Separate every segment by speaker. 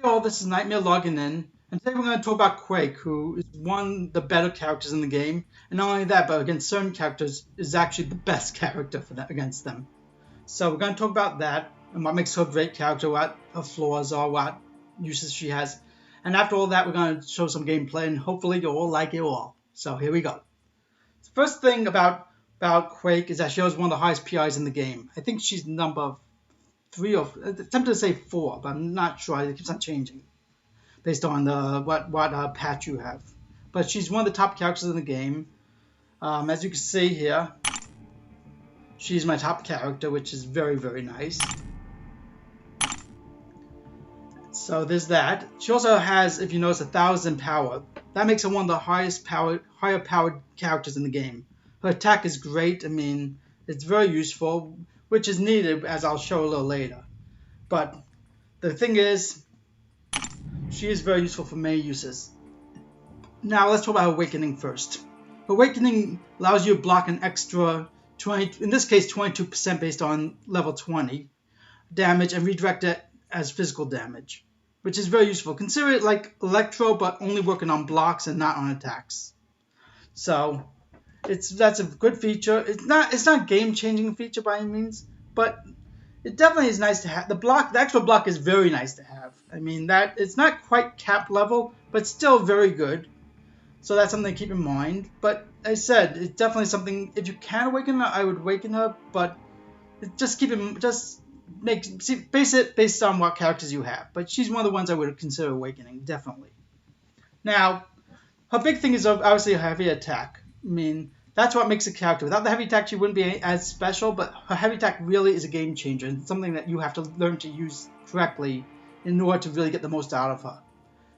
Speaker 1: all, this is Nightmare logging in, and today we're going to talk about Quake, who is one of the better characters in the game, and not only that, but against certain characters, is actually the best character for that against them. So we're going to talk about that, and what makes her a great character, what her flaws are, what uses she has, and after all that, we're going to show some gameplay, and hopefully you'll all like it all. So here we go. The first thing about Quake is that she has one of the highest PIs in the game. I think she's number 3 or I'm tempted to say 4, but I'm not sure. It keeps on changing based on what patch you have. But she's one of the top characters in the game. As you can see here, she's my top character, which is very, very nice. So there's that. She also has, if you notice, 1,000 power. That makes her one of the higher powered characters in the game. Her attack is great. I mean, it's very useful, which is needed, as I'll show a little later. But the thing is, she is very useful for many uses. Now let's talk about Awakening first. Awakening allows you to block an extra 20, in this case 22% based on level 20 damage, and redirect it as physical damage, which is very useful. Consider it like Electro, but only working on blocks and not on attacks. So that's a good feature. It's not game-changing feature by any means, but it definitely is nice to have. The extra block is very nice to have. I mean, that it's not quite cap level, but still very good. So that's something to keep in mind. But I said, it's definitely something, if you can awaken her, I would awaken her, but base it based on what characters you have. But she's one of the ones I would consider awakening, definitely. Now, her big thing is obviously a heavy attack. I mean, that's what makes a character. Without the heavy attack, she wouldn't be as special, but her heavy attack really is a game changer, and something that you have to learn to use correctly in order to really get the most out of her.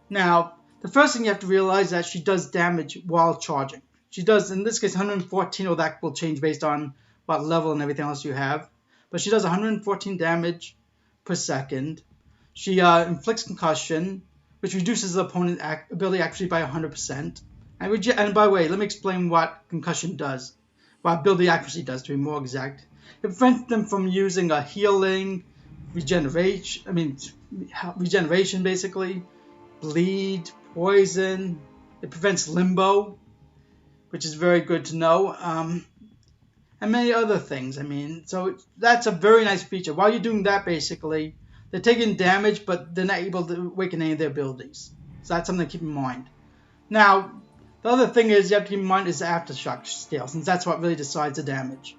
Speaker 1: Now, the first thing you have to realize is that she does damage while charging. She does, in this case, 114, or that will change based on what level and everything else you have. But she does 114 damage per second. She inflicts concussion, which reduces the opponent's ability actually by 100%. And by the way, let me explain what concussion does, what ability accuracy does to be more exact. It prevents them from using a healing, regeneration basically, bleed, poison. It prevents limbo, which is very good to know, and many other things. I mean, so that's a very nice feature. While you're doing that, basically, they're taking damage, but they're not able to awaken any of their abilities. So that's something to keep in mind. Now, the other thing is you have to keep in mind is the aftershock scale, since that's what really decides the damage.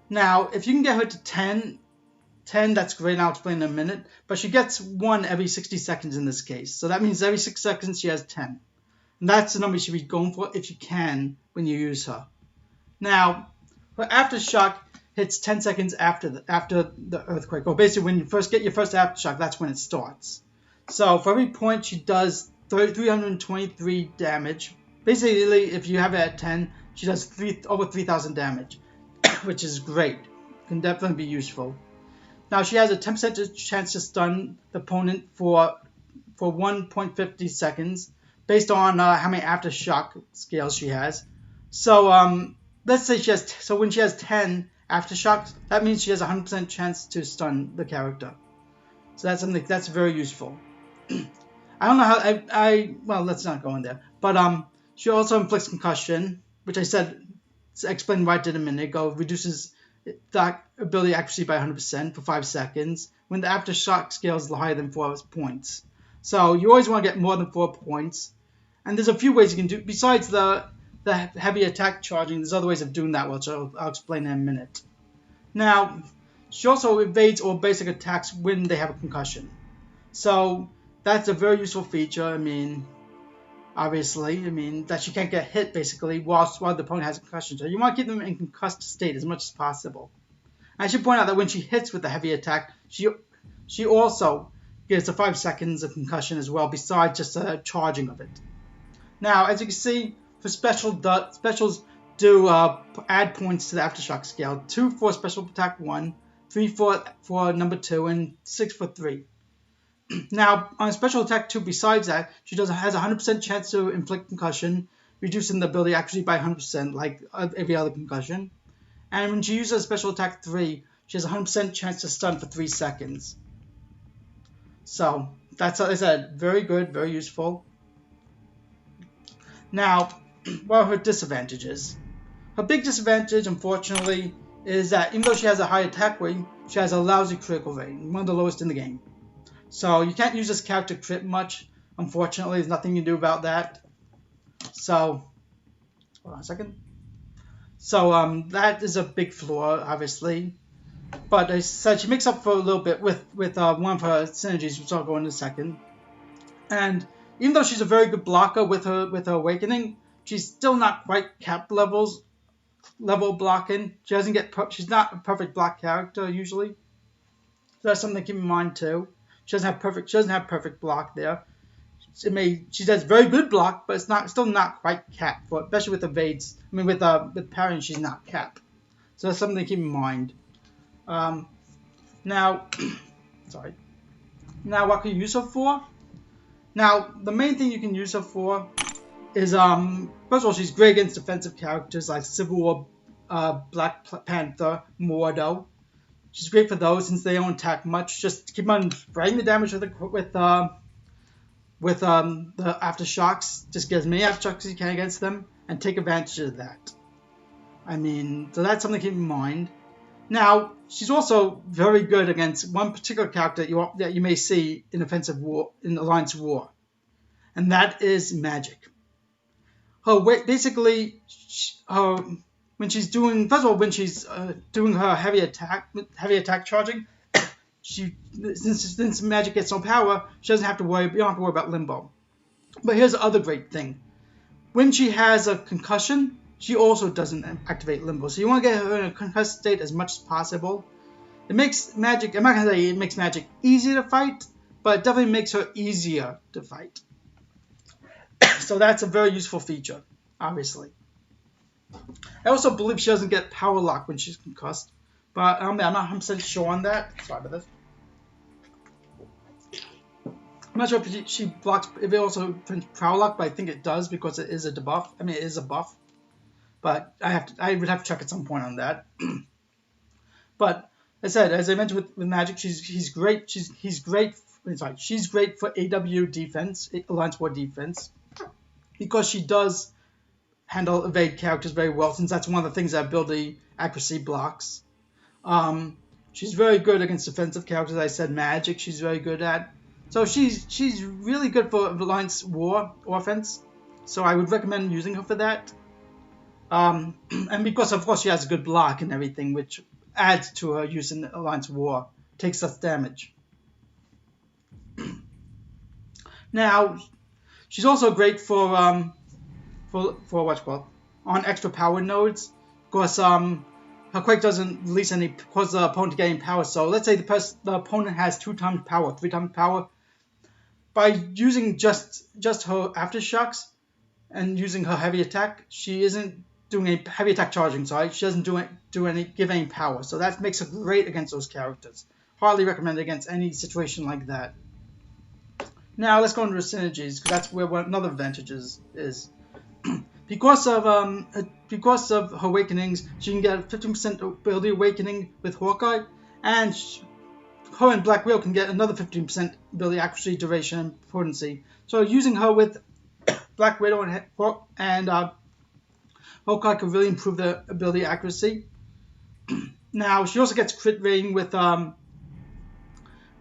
Speaker 1: Now, if you can get her to 10, that's great, and I'll explain in a minute, but she gets 1 every 60 seconds in this case. So that means every 6 seconds she has 10. And that's the number you should be going for if you can when you use her. Now, her aftershock hits 10 seconds after the earthquake, or basically when you first get your first aftershock, that's when it starts. So for every point she does 323 damage. Basically, if you have it at 10, she does over 3,000 damage, which is great. Can definitely be useful. Now she has a 10% chance to stun the opponent for 1.50 seconds, based on how many aftershock scales she has. So let's say when she has 10 aftershocks, that means she has a 100% chance to stun the character. So that's something that's very useful. I don't know how well, let's not go in there. But she also inflicts concussion, which I explained why I did a minute ago. Reduces the ability accuracy by 100% for 5 seconds when the aftershock scale is higher than 4 points. So you always want to get more than 4 points. And there's a few ways you can do, besides the heavy attack charging, there's other ways of doing that, which I'll explain in a minute. Now, she also evades all basic attacks when they have a concussion. So that's a very useful feature. I mean, obviously, that she can't get hit basically while the opponent has a concussion. So you want to keep them in concussed state as much as possible. I should point out that when she hits with a heavy attack, she also gets a 5 seconds of concussion as well, besides just a charging of it. Now, as you can see, for specials do add points to the aftershock scale. 2 for special attack 1, 3 for number 2, and 6 for 3. Now, on special attack 2, besides that, she has a 100% chance to inflict concussion, reducing the ability accuracy by 100%, like every other concussion. And when she uses special attack 3, she has a 100% chance to stun for 3 seconds. So That's, as I said, very good, very useful. Now, what are her disadvantages? Her big disadvantage, unfortunately, is that even though she has a high attack rate, she has a lousy critical rate, one of the lowest in the game. So you can't use this character crit much. Unfortunately, there's nothing you can do about that. So, hold on a second. So that is a big flaw, obviously. But I said she makes up for a little bit with one of her synergies, which I'll go into a second. And even though she's a very good blocker with her awakening, she's still not quite cap level blocking. She doesn't get she's not a perfect block character usually. So that's something to keep in mind too. She doesn't have perfect block there. She does very good block, but it's still not quite cap for it, especially with evades. I mean with parrying, she's not cap. So that's something to keep in mind. Now, sorry. Now, what can you use her for? Now, the main thing you can use her for is, first of all, she's great against defensive characters like Civil War, Black Panther, Mordo. She's great for those since they don't attack much. Just keep on spreading the damage with the aftershocks. Just get as many aftershocks as you can against them and take advantage of that. I mean, so that's something to keep in mind. Now, she's also very good against one particular character that you may see in offensive war, in Alliance War, and that is Magic. Basically, when she's doing, first of all, when she's doing her heavy attack charging, since Magic gets no power, she doesn't have to worry. You don't have to worry about limbo. But here's the other great thing: when she has a concussion, she also doesn't activate limbo. So you want to get her in a concussed state as much as possible. It makes Magic, I'm not going to say it makes Magic easier to fight, but it definitely makes her easier to fight. So that's a very useful feature, obviously. I also believe she doesn't get power lock when she's concussed, but I'm not 100% sure on that. Sorry about this. I'm not sure if she blocks, if it also prints power lock, but I think it does because it is a debuff. I mean, it is a buff. But I would have to check at some point on that. But as I mentioned with Magic, she's great. She's great for AW defense, Alliance War defense, because she does handle evade characters very well. Since that's one of the things that ability accuracy blocks. She's very good against defensive characters. I said Magic. She's very good at. So she's really good for Alliance War offense. So I would recommend using her for that. And because, of course, she has a good block and everything, which adds to her use in Alliance War, takes less damage. Now, she's also great for what's called on extra power nodes, because her Quake doesn't release any, cause the opponent to gain power. So let's say the opponent has 2 times power, 3 times power. By using just her aftershocks and using her heavy attack, she isn't doing a heavy attack charging, sorry. She doesn't give any power, so that makes her great against those characters. Hardly recommend against any situation like that. Now let's go into the synergies, because that's where another advantage is. Because of her awakenings, she can get 15% ability awakening with Hawkeye, and her and Black Widow can get another 15% ability accuracy, duration, and potency. So using her with Black Widow and Hawkeye can really improve the ability accuracy. Now she also gets crit rating with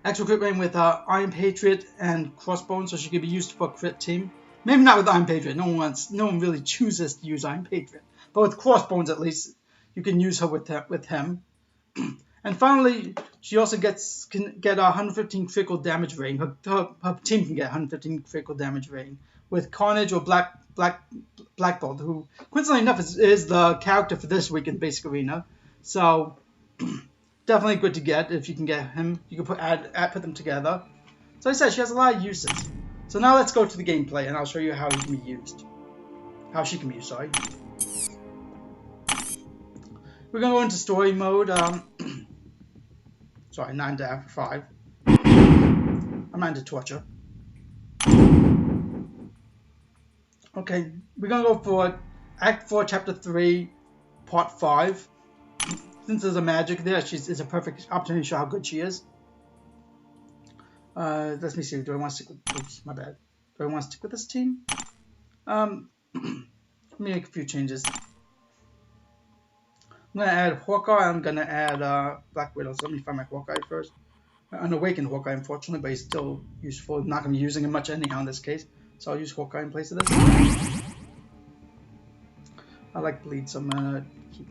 Speaker 1: extra crit rating with Iron Patriot and Crossbones, so she can be used for a crit team. Maybe not with Iron Patriot. No one really chooses to use Iron Patriot, but with Crossbones at least you can use her with him. And finally, she also can get 115 critical damage rating. Her team can get 115 critical damage rating with Carnage or Black Bolt, who coincidentally enough is the character for this week in Basic Arena. So definitely good to get if you can get him. You can put them together. So I said she has a lot of uses. So now let's go to the gameplay and I'll show you how he can be used. How she can be used, sorry. We're gonna go into story mode. Sorry, 9 to 5. I'm not into torture. Okay, we're gonna go for Act 4, Chapter 3, Part 5. Since there's a magic there, it's a perfect opportunity to show how good she is. Let me see. Do I want to stick with? Oops, my bad. Do I want to stick with this team? Let me make a few changes. I'm gonna add Hawkeye. I'm gonna add Black Widow. So let me find my Hawkeye first. An awakened Hawkeye, unfortunately, but he's still useful. I'm not gonna be using him much anyhow in this case, so I'll use Hawkeye in place of this. I like bleed, so I'm gonna keep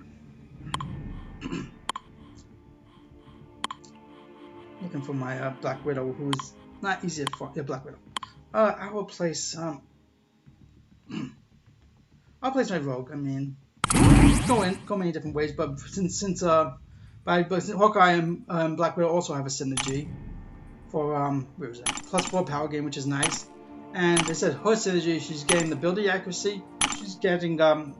Speaker 1: looking for my Black Widow, who's not easy to find. Yeah, Black Widow. I will place I'll place my Rogue. I mean, go many different ways, but since Hawkeye and Black Widow also have a synergy for where was it? +4 power gain, which is nice. And they said her synergy, she's getting the ability accuracy. She's getting an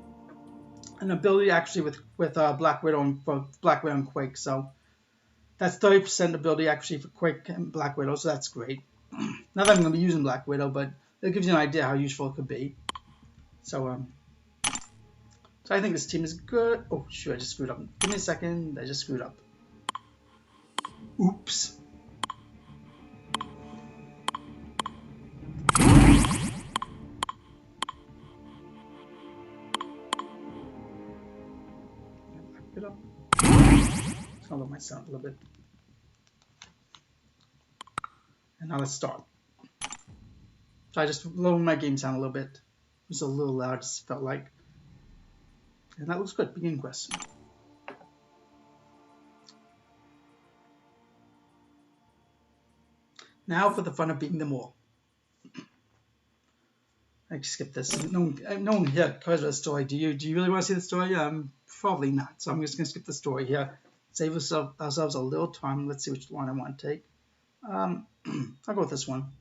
Speaker 1: ability accuracy with Black Widow and Quake. So that's 30% ability accuracy for Quake and Black Widow. So that's great. Not that I'm going to be using Black Widow, but it gives you an idea how useful it could be. So I think this team is good. Oh shoot, I just screwed up. Give me a second. I just screwed up. Oops. Just gonna lower my sound a little bit. And now let's start. So I just lowered my game sound a little bit. It was a little loud, it just felt like. And that looks good. Begin quest. Now for the fun of beating them all. I can skip this. No one here cares about the story. Do you really want to see the story? Probably not. So I'm just going to skip the story here. Save ourselves a little time. Let's see which one I want to take. I'll go with this one.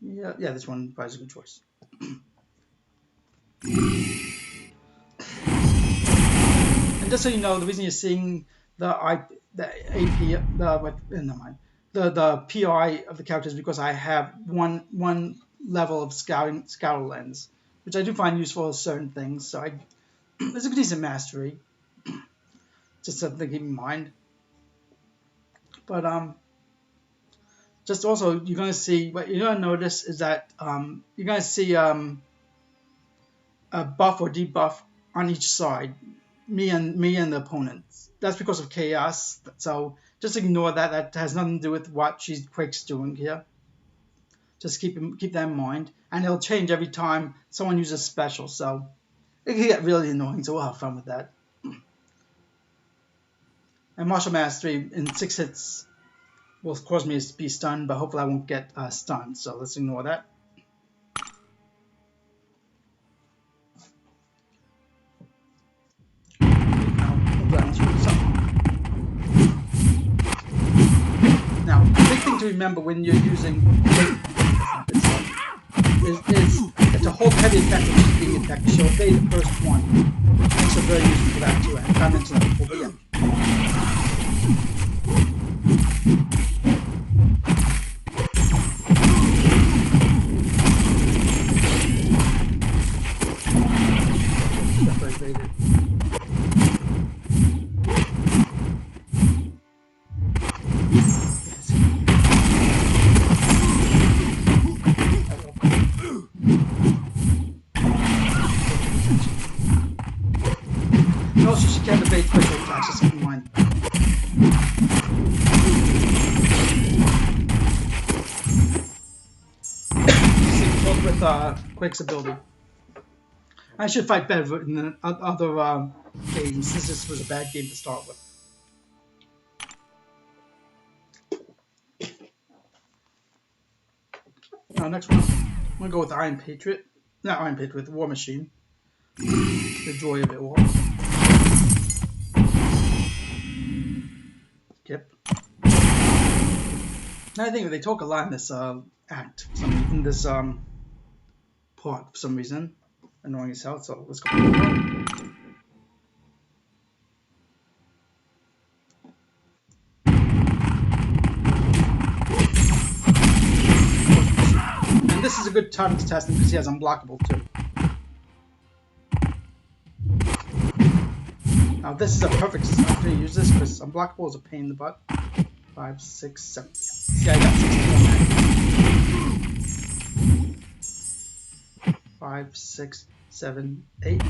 Speaker 1: Yeah, this one probably is a good choice. And just so you know, the reason you're seeing the PI of the characters is because I have one level of scouter lens, which I do find useful for certain things. So it's a decent mastery. Just something to keep in mind. But just also you're gonna see what you're gonna notice is that you're gonna see a buff or debuff on each side, me and the opponents. That's because of chaos. So just ignore that. That has nothing to do with what Quake's doing here. Just keep that in mind, and it'll change every time someone uses special. So it can get really annoying. So we'll have fun with that. And martial mastery in 6 hits will cause me to be stunned, but hopefully I won't get stunned. So let's ignore that. Now, the big thing to remember when you're using is it's a whole heavy effect of just being effective. So obey the first one. Makes it very useful for that too. I mentioned that before, but yeah. Also, she can't evade special attacks, just keep in mind. With Quake's ability. I should fight better in the other games. This was a bad game to start with. Now, next one, I'm going to go with Iron Patriot. Not Iron Patriot, with War Machine. The joy of it all. Skip. Now I think they talk a lot in this act, in this part for some reason. Annoying as hell, so let's go. And this is a good time to test him because he has unblockable too. Now this is a perfect time to use this because unblockable is a pain in the butt. 5, 6, 7. See, I got 16 on that. 5, 6, 7, 8.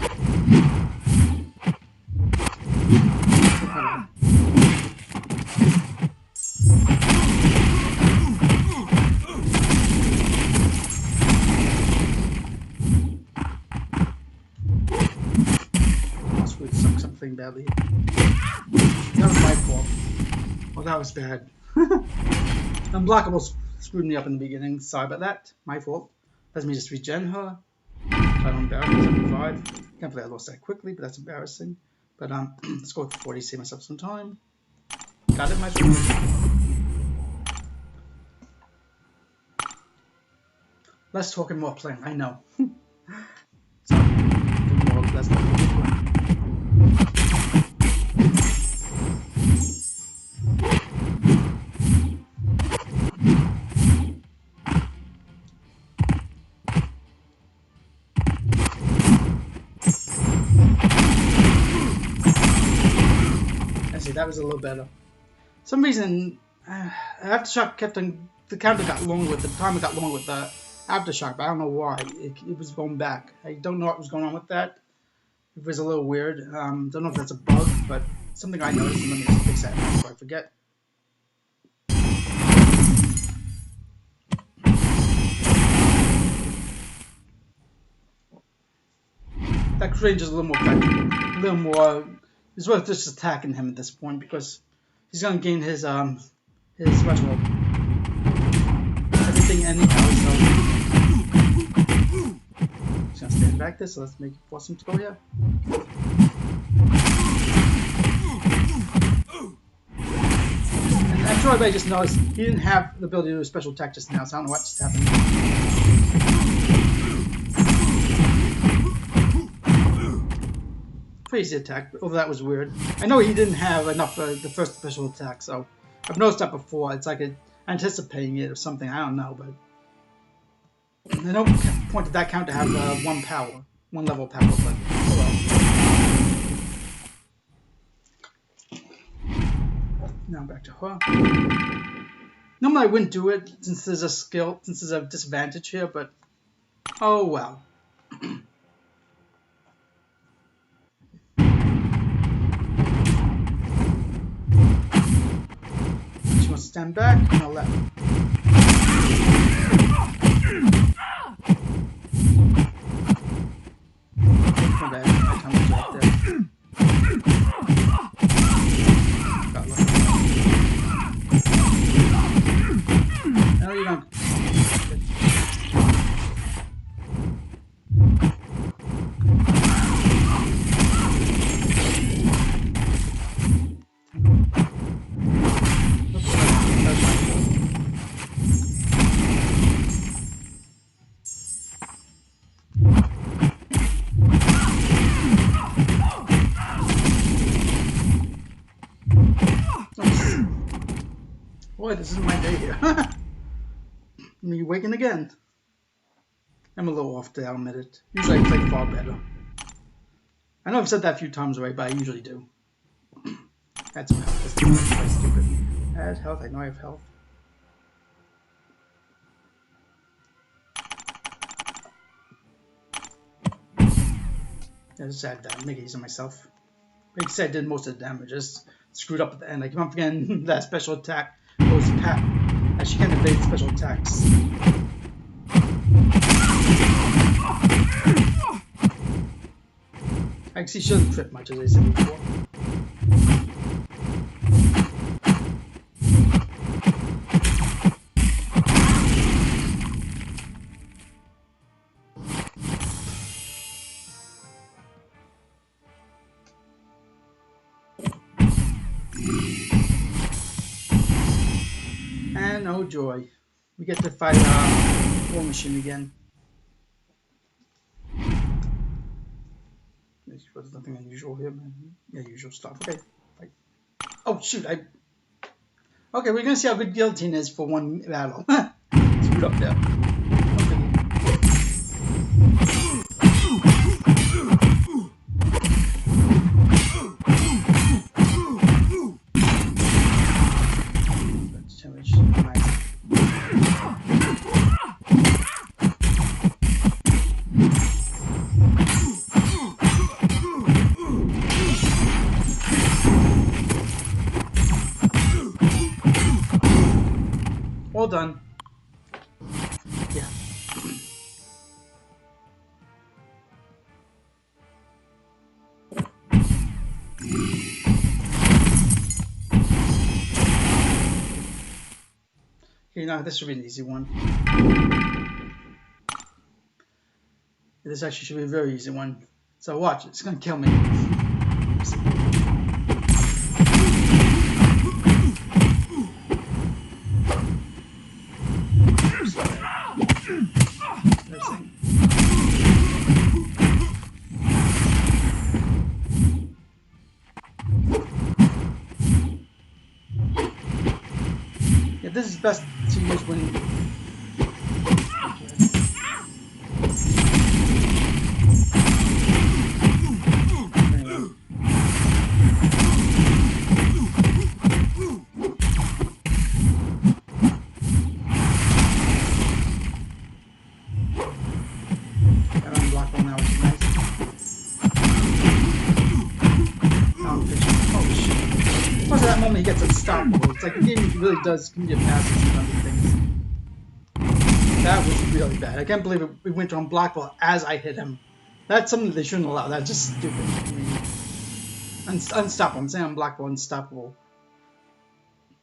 Speaker 1: Must would suck something badly. That was my fault. Well, that was bad. Unblockable screwed me up in the beginning. Sorry about that. My fault. Let me just regen her. I don't embarrass 75. Can't believe I lost that quickly, but that's embarrassing. But let's go with 40, save myself some time. Got it, my friend. Less talking, more playing. I know. So, more, less talking, more playing. That was a little better. For some reason, Aftershock kept on, the counter got long with the timer got long with the Aftershock, but I don't know why. It was going back. I don't know what was going on with that. It was a little weird. Don't know if that's a bug, but something I noticed, and let me just fix that before I forget. That range is a little more effective, a little more. It's worth just attacking him at this point because he's going to gain his special everything anyhow. So he's going to stand back there. So let's force him to go here. And I'm sure everybody just noticed he didn't have the ability to do a special attack just now. So I don't know what just happened. Crazy attack, although that was weird. I know he didn't have enough for the first special attack, so I've noticed that before. It's like anticipating it or something. I don't know, but I know point at that count to have one level power, but oh well. Now back to her. Normally I wouldn't do it since there's a disadvantage here, but oh well. Stand back and I'll left. My bad. My time was right there. Got lucky. No, you don't. Boy, this is my day here. Me waking again. I'm a little off today, I'll admit it. Usually I play far better. I know I've said that a few times already, but I usually do. Add some health. That's quite stupid. Add health. I know I have health. Yeah, just add that. Make it easy on myself. Like I said, I did most of the damage. Just screwed up at the end. I keep on forgetting that special attack goes pat. As she can evade special attacks. Actually, she doesn't trip much, as I said before. And oh joy, we get to fight War Machine again. There's nothing unusual here, man. Yeah, usual stuff. Okay, fight. Oh shoot, okay, we're gonna see how good Guillotine is for one battle. Screwed up there. all done. Yeah. Okay, now this should be an easy one. This actually should be a very easy one. So watch, it's gonna kill me. Yeah, this is best to use when that moment he gets unstoppable. It's like the game really does give you passes and other things. That was really bad. I can't believe it went to unblockable as I hit him. That's something that they shouldn't allow. That's just stupid. I mean, unstoppable. I'm saying unblockable, unstoppable.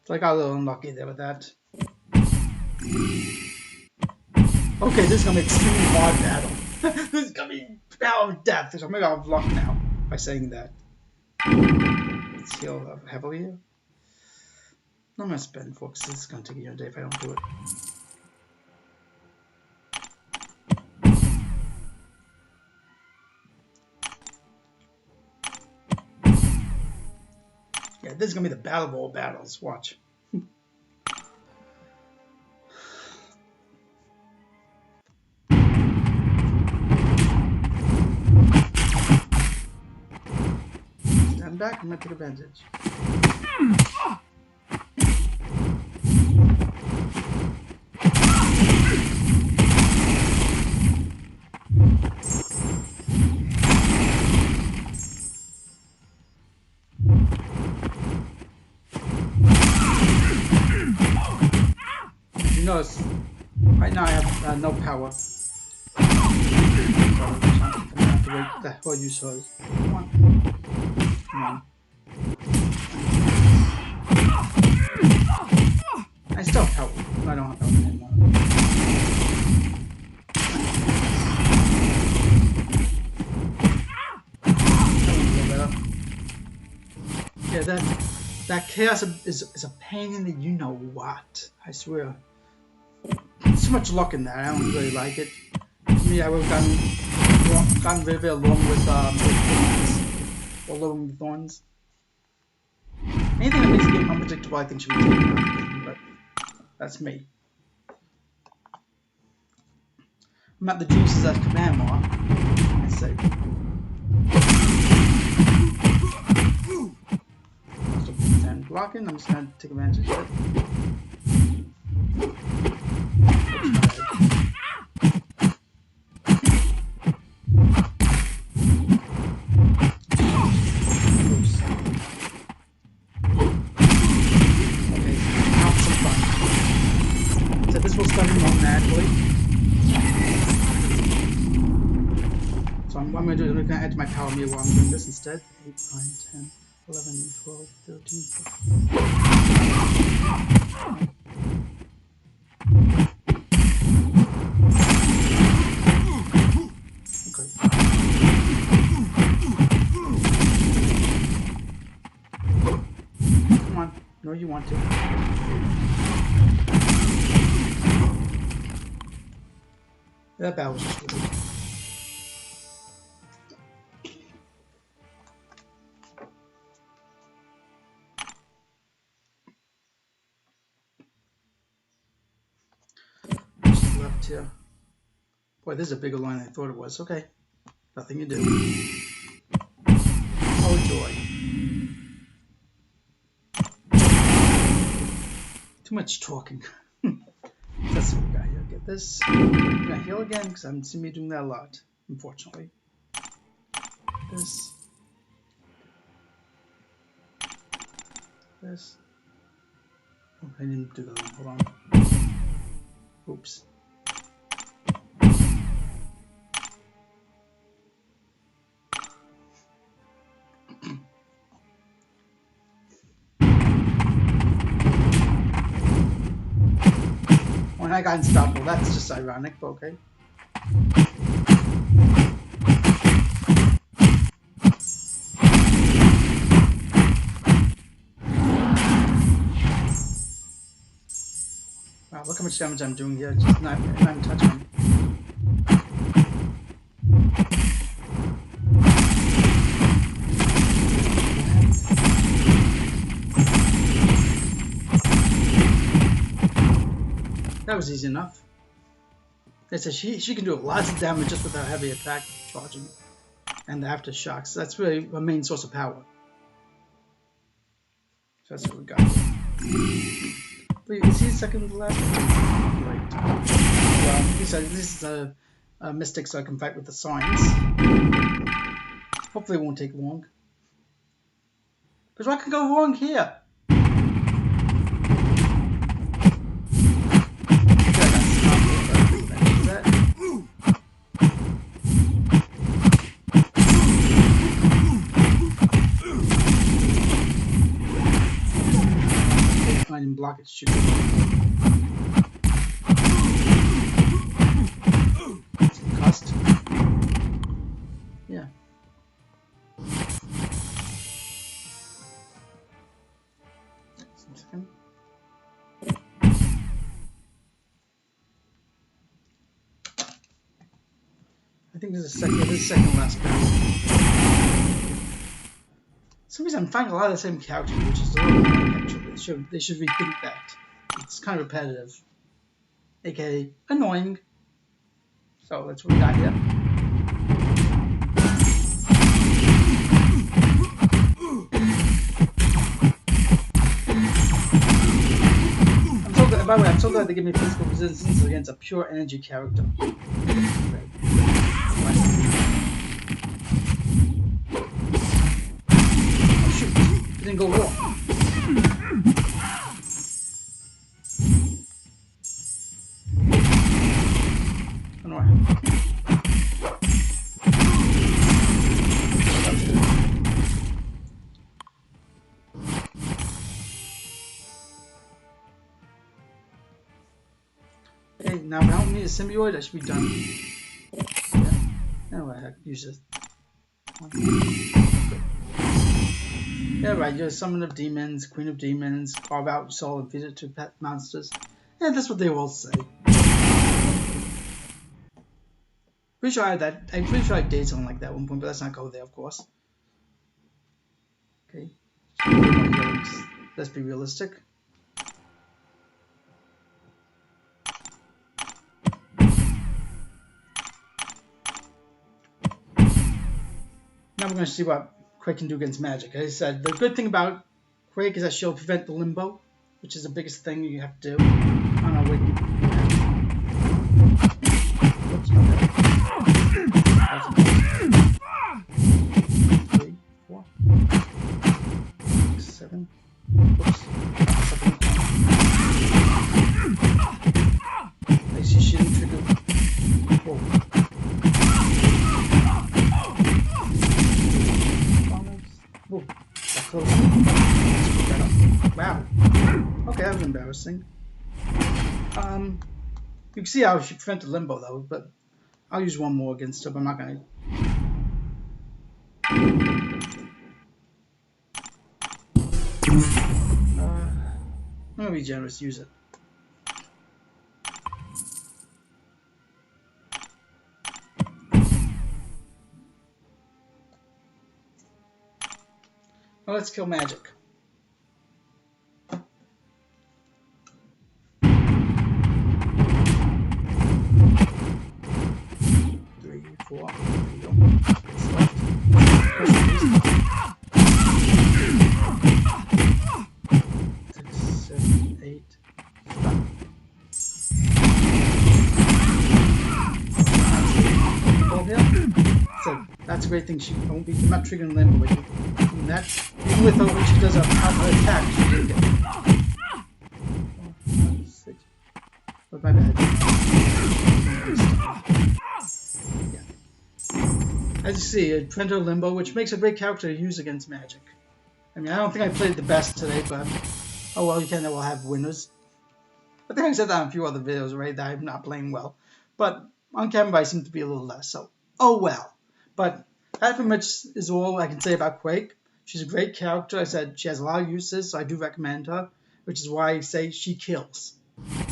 Speaker 1: It's like I got a little unlucky there with that. Okay, this is gonna be an extremely hard battle. This is gonna be battle of death. So I'm gonna have luck now by saying that. Let's heal heavily here. I'm gonna spend focus. This is gonna take a day if I don't do it. Yeah, this is gonna be the battle of all battles. Watch. Stand back. I'm gonna take advantage. You notice, right now I have no power. So I'm gonna have to wait the whole use hers. Come on. Come on. I still have power. I don't have power anymore. Yeah, that chaos is a pain in the you know what. I swear. There's so much luck in that. I don't really like it. To me, I would have gotten very, very along with thorns. Or along with thorns. Anything that makes the game unpredictable, I think should be taken out. But that's me. I'm at the juices as command mark. Let's see. And blocking, I'm just going to take advantage of it. Okay, have some fun. So this will start him automatically. So what I'm going to do is I'm going to add to my power meter while I'm doing this instead. 8, 9, 10. 11, 12, 13, 14. Okay. Come on. No, you want to. That battle was just weird. Left here. Boy, this is a bigger line than I thought it was. Okay. Nothing to do. Oh joy. Too much talking. That's what we got here. Get this. I'm gonna heal again because I haven't seen me doing that a lot, unfortunately. This. This. Oh, I didn't do that one. Hold on. Oops. When I got unstoppable, that's just ironic, but okay. Wow, look how much damage I'm doing here, just not even touching him. That was easy enough. They said she can do lots of damage just with her heavy attack charging and the aftershocks. That's really her main source of power. So that's what we got. Wait, is he second to last? Great. Well, this is a mystic, so I can fight with the signs. Hopefully it won't take long. Because what can go wrong here? I didn't block it, shoot. Cost. Yeah. Second. I think this is second last battle. For some reason I'm finding a lot of the same characters, which is a little annoying actually. They should rethink that. It's kind of repetitive. AKA annoying. So that's what we got here. By the way, I'm so glad they give me physical resistance against a pure energy character. Oh shoot, it didn't go wrong. Okay, now if I don't need a symbiote, I should be done. Yeah. Oh, I use this. Yeah, right, you're a summon of demons, queen of demons, carve out your soul and feed it to pet monsters. Yeah, that's what they all say. Pretty sure I had that. I'm pretty sure I did something like that at one point, but let's not go there, of course. Okay. Let's be realistic. Now we're going to see what Quake can do against magic. As I said, the good thing about Quake is that she'll prevent the limbo, which is the biggest thing you have to do. Oh no, wait. Oops, my bad. 3, 4, 6, 7. Oops. I see she didn't trigger. Whoa. Whoa. That close. Let's put that up. Wow. Okay, that was embarrassing. You can see how she prevented limbo though, but I'll use one more against her, but I'm not gonna. I'm gonna be generous, use it. Well, let's kill magic. Four. There you go. Six, 7, 8. Stop. So that's a great thing. She won't be. I'm not triggering limbo with you. And that, even with her, when she does a attack, she didn't get it. 4, 5, 6. Oh, my bad. As you see, a Printer Limbo, which makes a great character to use against Magic. I mean, I don't think I played the best today, but oh well, you can all have winners. I think I said that in a few other videos, right, that I'm not playing well. But on camera, I seem to be a little less, so oh well. But that pretty much is all I can say about Quake. She's a great character. I said she has a lot of uses, so I do recommend her, which is why I say she kills.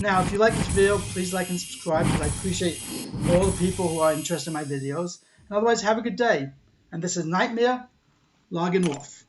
Speaker 1: Now, if you like this video, please like and subscribe, because I appreciate all the people who are interested in my videos. And otherwise, have a good day. And this is Nightmare, logging off.